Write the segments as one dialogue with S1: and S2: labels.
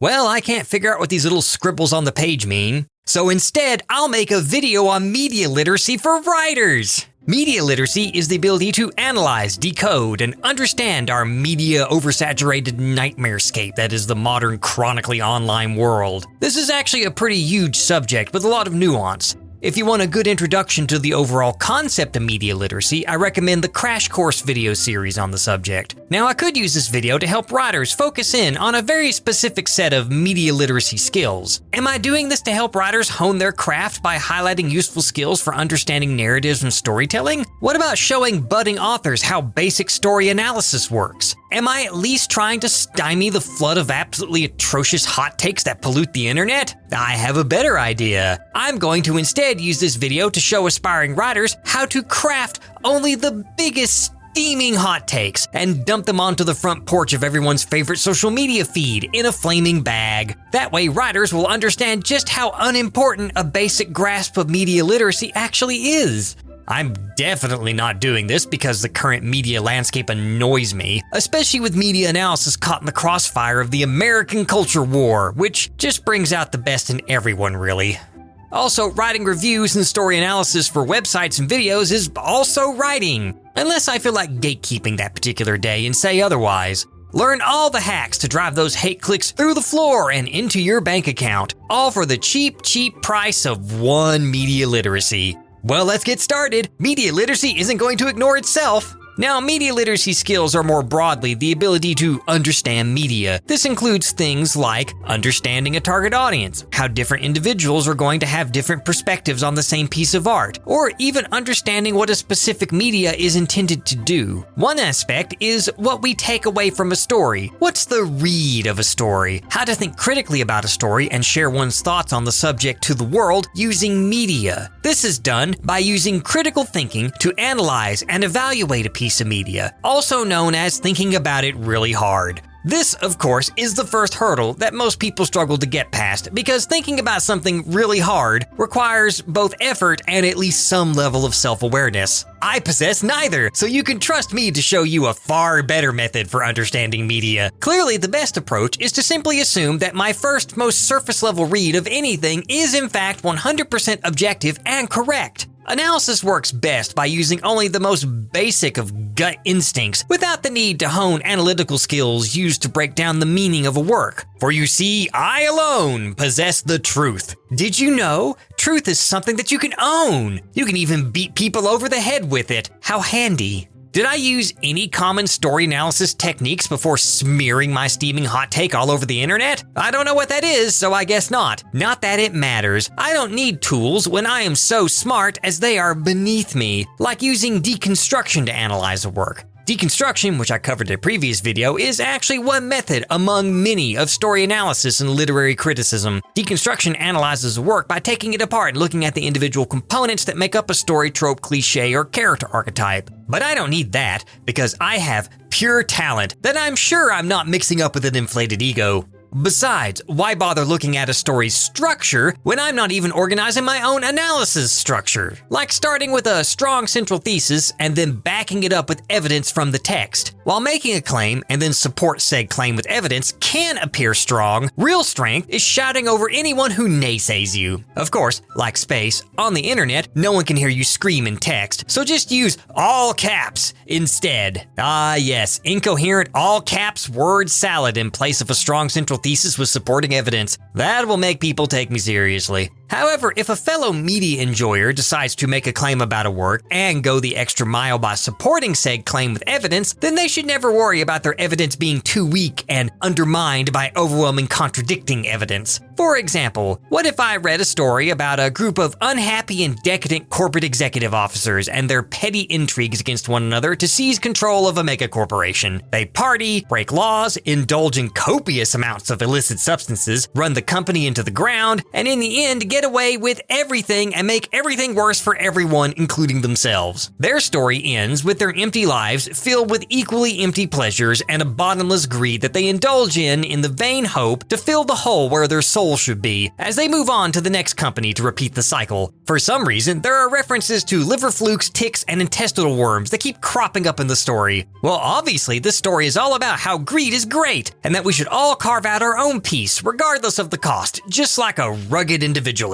S1: Well, I can't figure out what these little scribbles on the page mean. So instead, I'll make a video on media literacy for writers. Media literacy is the ability to analyze, decode, and understand our media oversaturated nightmarescape that is the modern chronically online world. This is actually a pretty huge subject with a lot of nuance. If you want a good introduction to the overall concept of media literacy, I recommend the Crash Course video series on the subject. Now, I could use this video to help writers focus in on a very specific set of media literacy skills. Am I doing this to help writers hone their craft by highlighting useful skills for understanding narratives and storytelling? What about showing budding authors how basic story analysis works? Am I at least trying to stymie the flood of absolutely atrocious hot takes that pollute the internet? I have a better idea. I'm going to instead use this video to show aspiring writers how to craft only the biggest steaming hot takes and dump them onto the front porch of everyone's favorite social media feed in a flaming bag. That way, writers will understand just how unimportant a basic grasp of media literacy actually is. I'm definitely not doing this because the current media landscape annoys me, especially with media analysis caught in the crossfire of the American culture war, which just brings out the best in everyone, really. Also, writing reviews and story analysis for websites and videos is also writing, unless I feel like gatekeeping that particular day and say otherwise. Learn all the hacks to drive those hate clicks through the floor and into your bank account, all for the cheap price of one media literacy. Well, let's get started. Media literacy isn't going to ignore itself. Now, media literacy skills are more broadly the ability to understand media. This includes things like understanding a target audience, how different individuals are going to have different perspectives on the same piece of art, or even understanding what a specific media is intended to do. One aspect is what we take away from a story. What's the read of a story? How to think critically about a story and share one's thoughts on the subject to the world using media. This is done by using critical thinking to analyze and evaluate a piece of media, also known as thinking about it really hard. This, of course, is the first hurdle that most people struggle to get past because thinking about something really hard requires both effort and at least some level of self-awareness. I possess neither, so you can trust me to show you a far better method for understanding media. Clearly, the best approach is to simply assume that my first, most surface-level read of anything is in fact 100% objective and correct. Analysis works best by using only the most basic of gut instincts without the need to hone analytical skills used to break down the meaning of a work. For you see, I alone possess the truth. Did you know? Truth is something that you can own. You can even beat people over the head with it. How handy. Did I use any common story analysis techniques before smearing my steaming hot take all over the internet? I don't know what that is, so I guess not. Not that it matters. I don't need tools when I am so smart as they are beneath me, like using deconstruction to analyze a work. Deconstruction, which I covered in a previous video, is actually one method among many of story analysis and literary criticism. Deconstruction analyzes a work by taking it apart and looking at the individual components that make up a story, trope, cliche, or character archetype. But I don't need that, because I have pure talent that I'm sure I'm not mixing up with an inflated ego. Besides, why bother looking at a story's structure when I'm not even organizing my own analysis structure? Like starting with a strong central thesis and then backing it up with evidence from the text. While making a claim and then support said claim with evidence can appear strong, real strength is shouting over anyone who naysays you. Of course, like space, on the internet, no one can hear you scream in text, so just use all caps instead. Ah yes, incoherent all caps word salad in place of a strong central thesis with supporting evidence. That will make people take me seriously. However, if a fellow media enjoyer decides to make a claim about a work and go the extra mile by supporting said claim with evidence, then they should never worry about their evidence being too weak and undermined by overwhelming contradicting evidence. For example, what if I read a story about a group of unhappy and decadent corporate executive officers and their petty intrigues against one another to seize control of a mega corporation? They party, break laws, indulge in copious amounts of illicit substances, run the company into the ground, and in the end get away with everything and make everything worse for everyone, including themselves. Their story ends with their empty lives filled with equally empty pleasures and a bottomless greed that they indulge in the vain hope to fill the hole where their soul should be, as they move on to the next company to repeat the cycle. For some reason, there are references to liver flukes, ticks, and intestinal worms that keep cropping up in the story. Well, obviously, this story is all about how greed is great, and that we should all carve out our own piece, regardless of the cost, just like a rugged individualist.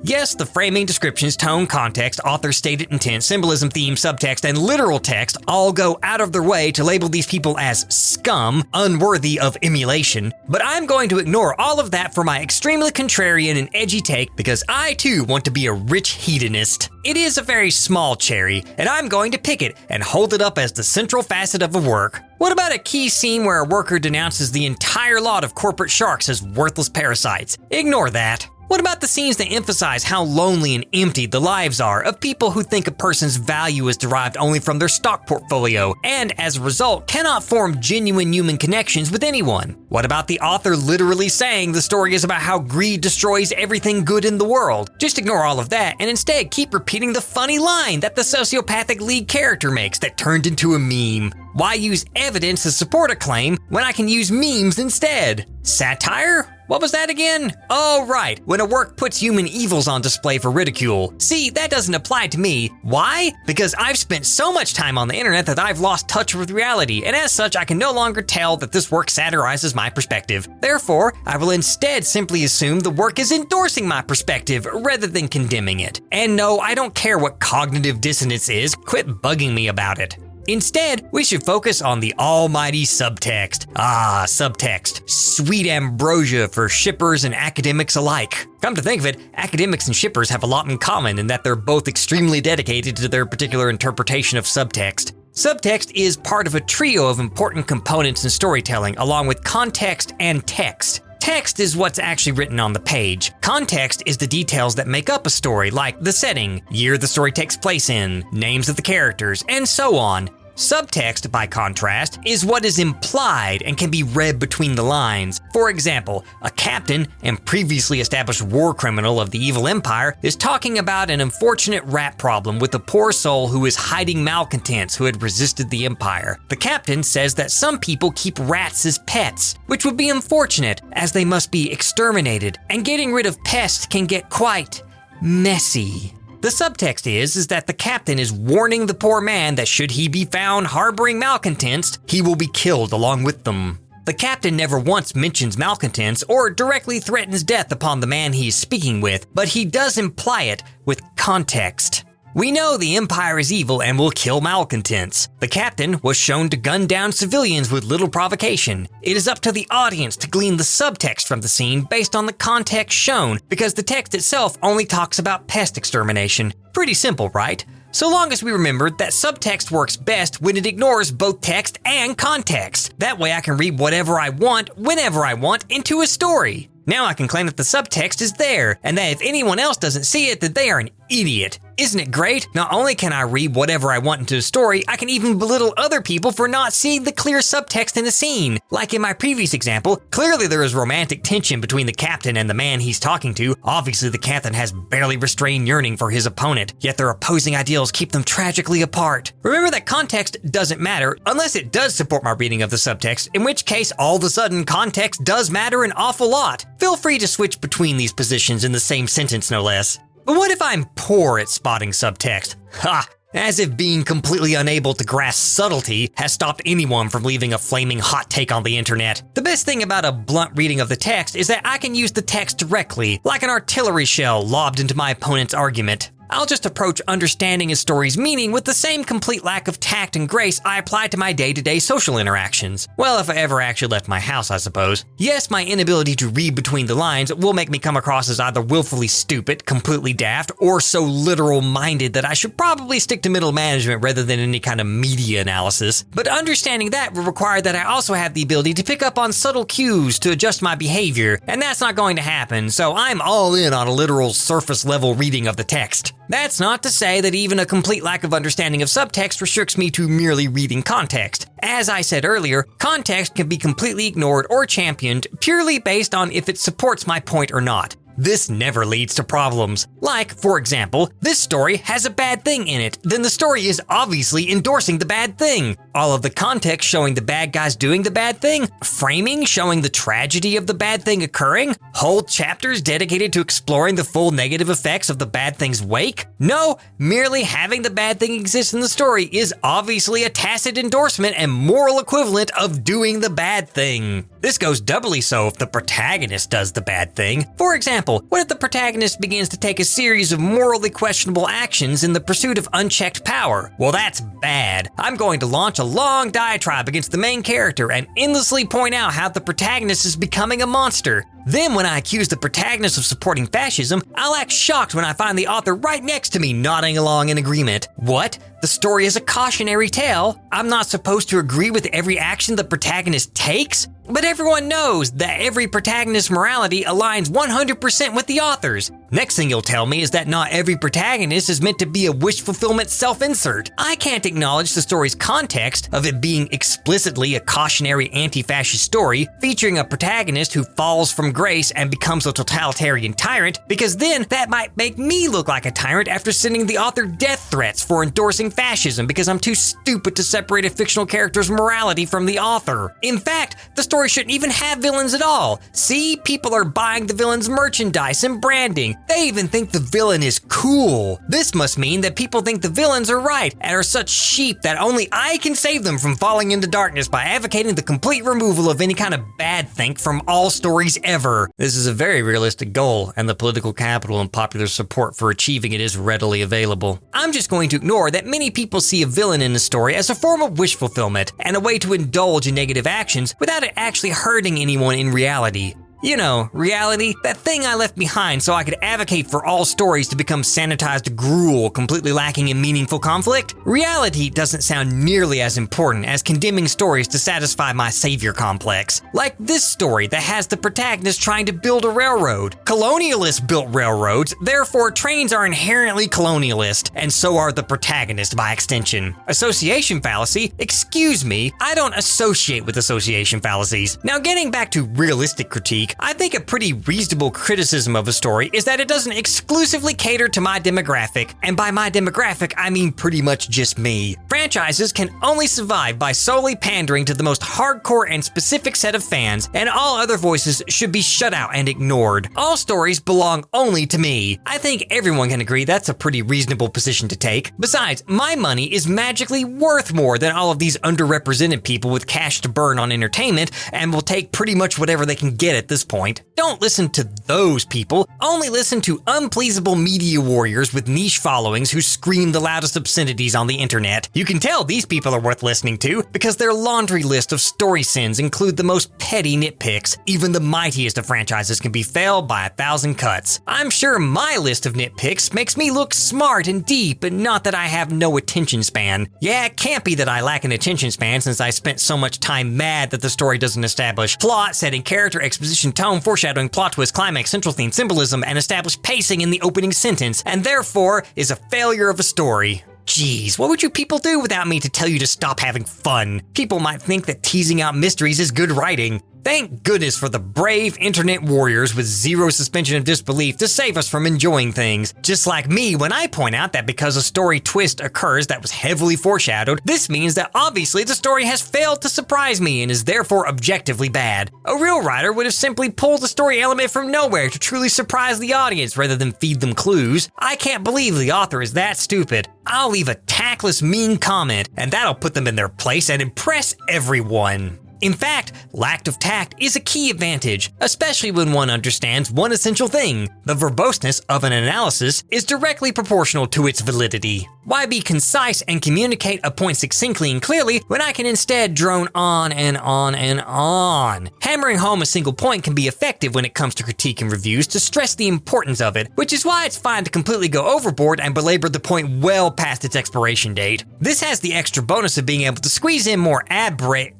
S1: Yes, the framing, descriptions, tone, context, author's stated intent, symbolism, theme, subtext, and literal text all go out of their way to label these people as scum, unworthy of emulation, but I'm going to ignore all of that for my extremely contrarian and edgy take because I too want to be a rich hedonist. It is a very small cherry, and I'm going to pick it and hold it up as the central facet of a work. What about a key scene where a worker denounces the entire lot of corporate sharks as worthless parasites? Ignore that. What about the scenes that emphasize how lonely and empty the lives are of people who think a person's value is derived only from their stock portfolio and, as a result, cannot form genuine human connections with anyone? What about the author literally saying the story is about how greed destroys everything good in the world? Just ignore all of that and instead keep repeating the funny line that the sociopathic lead character makes that turned into a meme. Why use evidence to support a claim when I can use memes instead? Satire? What was that again? Oh, right, when a work puts human evils on display for ridicule. See, that doesn't apply to me. Why? Because I've spent so much time on the internet that I've lost touch with reality, and as such, I can no longer tell that this work satirizes my perspective. Therefore, I will instead simply assume the work is endorsing my perspective rather than condemning it. And no, I don't care what cognitive dissonance is. Quit bugging me about it. Instead, we should focus on the almighty subtext. Ah, subtext. Sweet ambrosia for shippers and academics alike. Come to think of it, academics and shippers have a lot in common in that they're both extremely dedicated to their particular interpretation of subtext. Subtext is part of a trio of important components in storytelling, along with context and text. Text is what's actually written on the page. Context is the details that make up a story, like the setting, year the story takes place in, names of the characters, and so on. Subtext, by contrast, is what is implied and can be read between the lines. For example, a captain and previously established war criminal of the evil empire is talking about an unfortunate rat problem with a poor soul who is hiding malcontents who had resisted the empire. The captain says that some people keep rats as pets, which would be unfortunate as they must be exterminated, and getting rid of pests can get quite messy. The subtext is that the captain is warning the poor man that should he be found harboring malcontents, he will be killed along with them. The captain never once mentions malcontents or directly threatens death upon the man he is speaking with, but he does imply it with context. We know the Empire is evil and will kill malcontents. The captain was shown to gun down civilians with little provocation. It is up to the audience to glean the subtext from the scene based on the context shown, because the text itself only talks about pest extermination. Pretty simple, right? So long as we remember that subtext works best when it ignores both text and context. That way I can read whatever I want, whenever I want, into a story. Now I can claim that the subtext is there, and that if anyone else doesn't see it, then they are an idiot. Isn't it great? Not only can I read whatever I want into a story, I can even belittle other people for not seeing the clear subtext in a scene. Like in my previous example, clearly there is romantic tension between the captain and the man he's talking to. Obviously the captain has barely restrained yearning for his opponent, yet their opposing ideals keep them tragically apart. Remember that context doesn't matter unless it does support my reading of the subtext, in which case all of a sudden context does matter an awful lot. Feel free to switch between these positions in the same sentence, no less. But what if I'm poor at spotting subtext? Ha! As if being completely unable to grasp subtlety has stopped anyone from leaving a flaming hot take on the internet. The best thing about a blunt reading of the text is that I can use the text directly, like an artillery shell lobbed into my opponent's argument. I'll just approach understanding a story's meaning with the same complete lack of tact and grace I apply to my day-to-day social interactions. Well, if I ever actually left my house, I suppose. Yes, my inability to read between the lines will make me come across as either willfully stupid, completely daft, or so literal-minded that I should probably stick to middle management rather than any kind of media analysis. But understanding that will require that I also have the ability to pick up on subtle cues to adjust my behavior, and that's not going to happen, so I'm all in on a literal surface-level reading of the text. That's not to say that even a complete lack of understanding of subtext restricts me to merely reading context. As I said earlier, context can be completely ignored or championed purely based on if it supports my point or not. This never leads to problems. Like, for example, this story has a bad thing in it, then the story is obviously endorsing the bad thing. All of the context showing the bad guys doing the bad thing, framing showing the tragedy of the bad thing occurring, whole chapters dedicated to exploring the full negative effects of the bad thing's wake. No, merely having the bad thing exist in the story is obviously a tacit endorsement and moral equivalent of doing the bad thing. This goes doubly so if the protagonist does the bad thing. For example, what if the protagonist begins to take a series of morally questionable actions in the pursuit of unchecked power? Well, that's bad. I'm going to launch a long diatribe against the main character and endlessly point out how the protagonist is becoming a monster. Then when I accuse the protagonist of supporting fascism, I'll act shocked when I find the author right next to me nodding along in agreement. What? The story is a cautionary tale? I'm not supposed to agree with every action the protagonist takes? But everyone knows that every protagonist's morality aligns 100% with the author's. Next thing you'll tell me is that not every protagonist is meant to be a wish fulfillment self-insert. I can't acknowledge the story's context of it being explicitly a cautionary anti-fascist story featuring a protagonist who falls from grace and becomes a totalitarian tyrant, because then that might make me look like a tyrant after sending the author death threats for endorsing fascism because I'm too stupid to separate a fictional character's morality from the author. In fact, the story shouldn't even have villains at all. See, people are buying the villain's merchandise and branding. They even think the villain is cool. This must mean that people think the villains are right and are such sheep that only I can save them from falling into darkness by advocating the complete removal of any kind of bad think from all stories ever. This is a very realistic goal, and the political capital and popular support for achieving it is readily available. I'm just going to ignore that many people see a villain in the story as a form of wish fulfillment and a way to indulge in negative actions without it actually hurting anyone in reality. You know, reality, that thing I left behind so I could advocate for all stories to become sanitized gruel completely lacking in meaningful conflict. Reality doesn't sound nearly as important as condemning stories to satisfy my savior complex. Like this story that has the protagonist trying to build a railroad. Colonialists built railroads, therefore trains are inherently colonialist, and so are the protagonists by extension. Association fallacy? Excuse me, I don't associate with association fallacies. Now getting back to realistic critique, I think a pretty reasonable criticism of a story is that it doesn't exclusively cater to my demographic, and by my demographic, I mean pretty much just me. Franchises can only survive by solely pandering to the most hardcore and specific set of fans, and all other voices should be shut out and ignored. All stories belong only to me. I think everyone can agree that's a pretty reasonable position to take. Besides, my money is magically worth more than all of these underrepresented people with cash to burn on entertainment and will take pretty much whatever they can get at this point. Don't listen to those people. Only listen to unpleasable media warriors with niche followings who scream the loudest obscenities on the internet. You can tell these people are worth listening to because their laundry list of story sins include the most petty nitpicks. Even the mightiest of franchises can be failed by 1,000 cuts. I'm sure my list of nitpicks makes me look smart and deep, but not that I have no attention span. Yeah, it can't be that I lack an attention span since I spent so much time mad that the story doesn't establish plot, setting, character, exposition, tone, foreshadowing, plot twist, climax, central theme, symbolism, and establish pacing in the opening sentence, and therefore is a failure of a story. Jeez, what would you people do without me to tell you to stop having fun? People might think that teasing out mysteries is good writing. Thank goodness for the brave internet warriors with zero suspension of disbelief to save us from enjoying things. Just like me when I point out that because a story twist occurs that was heavily foreshadowed, this means that obviously the story has failed to surprise me and is therefore objectively bad. A real writer would have simply pulled a story element from nowhere to truly surprise the audience rather than feed them clues. I can't believe the author is that stupid. I'll leave a tactless, mean comment, and that'll put them in their place and impress everyone. In fact, lack of tact is a key advantage, especially when one understands one essential thing. The verboseness of an analysis is directly proportional to its validity. Why be concise and communicate a point succinctly and clearly when I can instead drone on and on and on? Hammering home a single point can be effective when it comes to critique and reviews to stress the importance of it, which is why it's fine to completely go overboard and belabor the point well past its expiration date. This has the extra bonus of being able to squeeze in more ad break.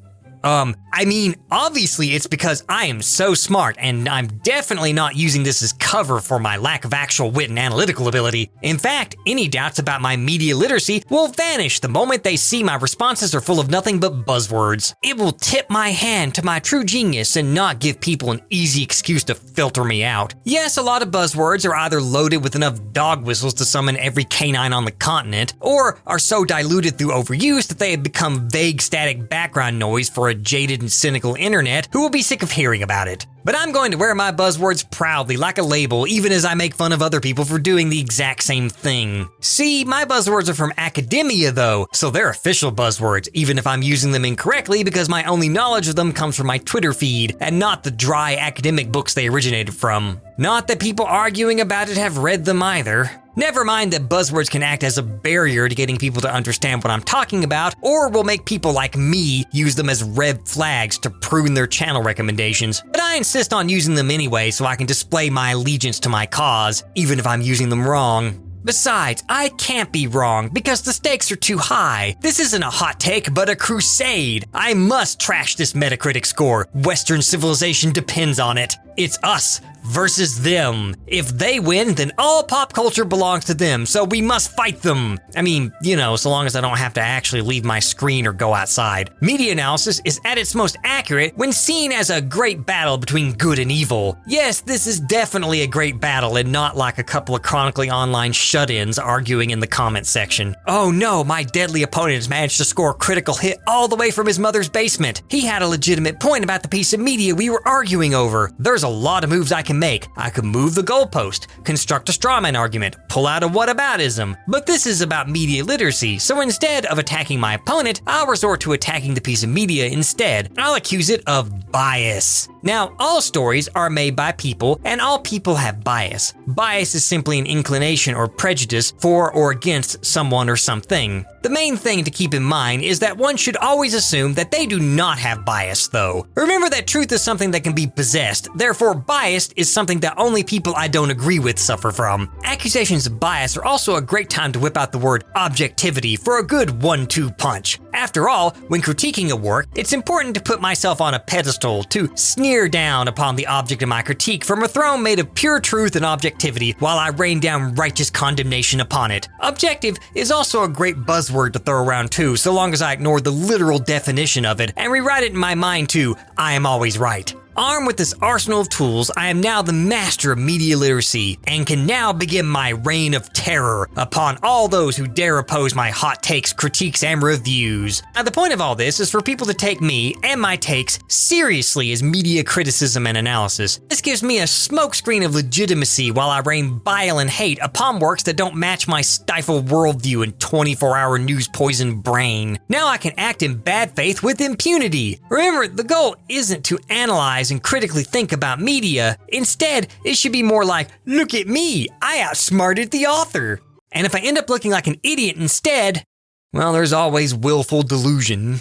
S1: I mean, obviously it's because I am so smart, and I'm definitely not using this as cover for my lack of actual wit and analytical ability. In fact, any doubts about my media literacy will vanish the moment they see my responses are full of nothing but buzzwords. It will tip my hand to my true genius and not give people an easy excuse to filter me out. Yes, a lot of buzzwords are either loaded with enough dog whistles to summon every canine on the continent, or are so diluted through overuse that they have become vague static background noise for a jaded and cynical internet who will be sick of hearing about it. But I'm going to wear my buzzwords proudly like a label, even as I make fun of other people for doing the exact same thing. See, my buzzwords are from academia though, so they're official buzzwords, even if I'm using them incorrectly because my only knowledge of them comes from my Twitter feed, and not the dry academic books they originated from. Not that people arguing about it have read them either. Never mind that buzzwords can act as a barrier to getting people to understand what I'm talking about, or will make people like me use them as red flags to prune their channel recommendations. But I insist on using them anyway so I can display my allegiance to my cause, even if I'm using them wrong. Besides, I can't be wrong because the stakes are too high. This isn't a hot take, but a crusade. I must trash this Metacritic score. Western civilization depends on it. It's us versus them. If they win, then all pop culture belongs to them, so we must fight them. I mean, you know, so long as I don't have to actually leave my screen or go outside. Media analysis is at its most accurate when seen as a great battle between good and evil. Yes, this is definitely a great battle and not like a couple of chronically online shut-ins arguing in the comment section. Oh no, my deadly opponent has managed to score a critical hit all the way from his mother's basement. He had a legitimate point about the piece of media we were arguing over. There's a lot of moves I can make. I could move the goalpost, construct a strawman argument, pull out a whataboutism. But this is about media literacy, so instead of attacking my opponent, I'll resort to attacking the piece of media instead. I'll accuse it of bias. Now, all stories are made by people, and all people have bias. Bias is simply an inclination or prejudice for or against someone or something. The main thing to keep in mind is that one should always assume that they do not have bias, though. Remember that truth is something that can be possessed, therefore biased is something that only people I don't agree with suffer from. Accusations of bias are also a great time to whip out the word objectivity for a good 1-2 punch. After all, when critiquing a work, it's important to put myself on a pedestal, to sneer down upon the object of my critique from a throne made of pure truth and objectivity while I rain down righteous condemnation upon it. Objective is also a great buzzword to throw around too, so long as I ignore the literal definition of it and rewrite it in my mind to I am always right. Armed with this arsenal of tools, I am now the master of media literacy and can now begin my reign of terror upon all those who dare oppose my hot takes, critiques, and reviews. Now, the point of all this is for people to take me and my takes seriously as media criticism and analysis. This gives me a smokescreen of legitimacy while I rain bile and hate upon works that don't match my stifled worldview and 24-hour news-poisoned brain. Now I can act in bad faith with impunity. Remember, the goal isn't to analyze and critically think about media. Instead, it should be more like, look at me, I outsmarted the author. And if I end up looking like an idiot instead, well, there's always willful delusion.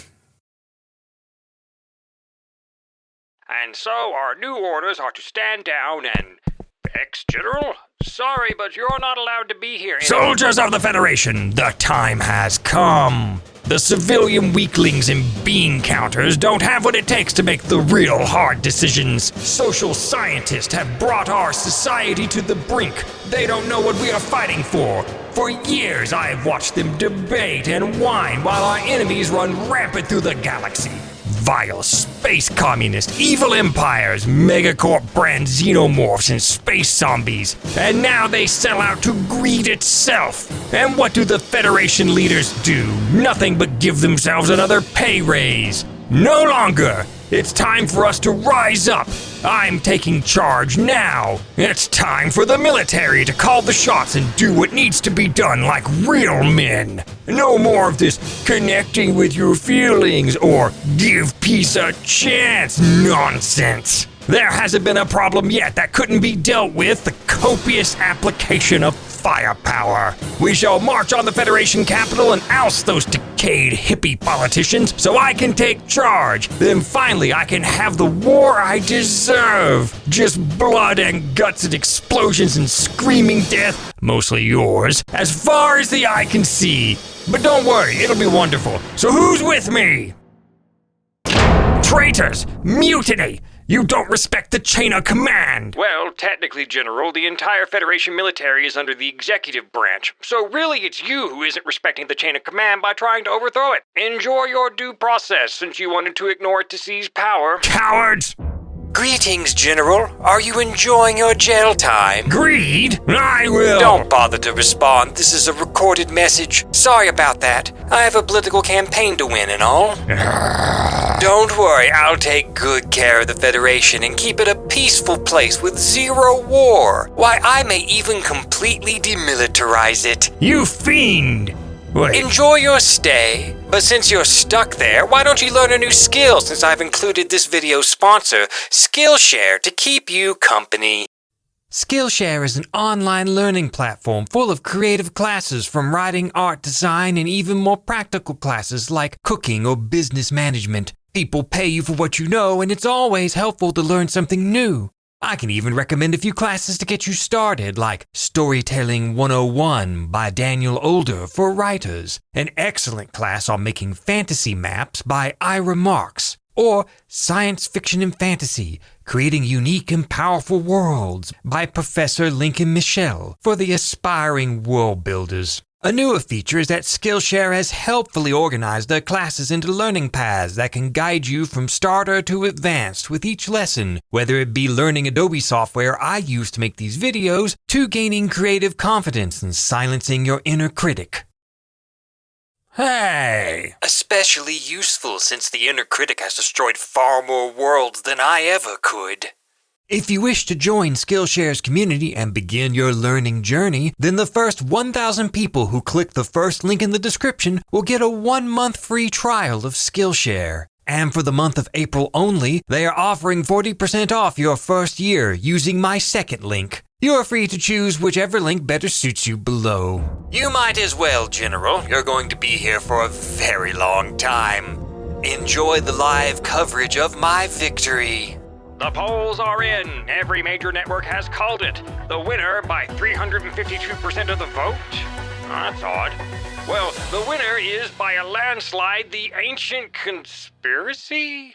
S2: And so our new orders are to stand down and... Ex-General? Sorry, but you're not allowed to be here.
S3: Soldiers of the Federation, the time has come. The civilian weaklings and bean counters don't have what it takes to make the real hard decisions. Social scientists have brought our society to the brink. They don't know what we are fighting for. For years, I have watched them debate and whine while our enemies run rampant through the galaxy. Vile space communists, evil empires, megacorp brand xenomorphs, and space zombies. And now they sell out to greed itself. And what do the Federation leaders do? Nothing but give themselves another pay raise. No longer. It's time for us to rise up. I'm taking charge now. It's time for the military to call the shots and do what needs to be done like real men. No more of this connecting with your feelings or give peace a chance nonsense. There hasn't been a problem yet that couldn't be dealt with the copious application of firepower. We shall march on the Federation capital and oust those decayed hippie politicians so I can take charge. Then finally I can have the war I deserve. Just blood and guts and explosions and screaming death, mostly yours, as far as the eye can see. But don't worry, it'll be wonderful. So who's with me? Traitors! Mutiny! You don't respect the chain of command!
S2: Well, technically, General, the entire Federation military is under the executive branch. So really, it's you who isn't respecting the chain of command by trying to overthrow it. Enjoy your due process, since you wanted to ignore it to seize power.
S3: Cowards!
S1: Greetings, General. Are you enjoying your jail time?
S3: Greed? I will!
S1: Don't bother to respond. This is a recorded message. Sorry about that. I have a political campaign to win and all. Don't worry, I'll take good care of the Federation and keep it a peaceful place with zero war. Why, I may even completely demilitarize it.
S3: You fiend! Wait.
S1: Enjoy your stay, but since you're stuck there, why don't you learn a new skill since I've included this video's sponsor, Skillshare, to keep you company. Skillshare is an online learning platform full of creative classes from writing, art, design, and even more practical classes like cooking or business management. People pay you for what you know, and it's always helpful to learn something new. I can even recommend a few classes to get you started, like Storytelling 101 by Daniel Older for writers, an excellent class on making fantasy maps by Ira Marks, or Science Fiction and Fantasy, Creating Unique and Powerful Worlds by Professor Lincoln Michel for the aspiring world builders. A newer feature is that Skillshare has helpfully organized their classes into learning paths that can guide you from starter to advanced with each lesson, whether it be learning Adobe software I use to make these videos, to gaining creative confidence and silencing your inner critic.
S3: Hey!
S1: Especially useful since the inner critic has destroyed far more worlds than I ever could. If you wish to join Skillshare's community and begin your learning journey, then the first 1,000 people who click the first link in the description will get a 1-month free trial of Skillshare. And for the month of April only, they are offering 40% off your first year using my second link. You are free to choose whichever link better suits you below. You might as well, General. You're going to be here for a very long time. Enjoy the live coverage of my victory.
S2: The polls are in. Every major network has called it. The winner by 352% of the vote? That's odd. Well, the winner is by a landslide the ancient conspiracy?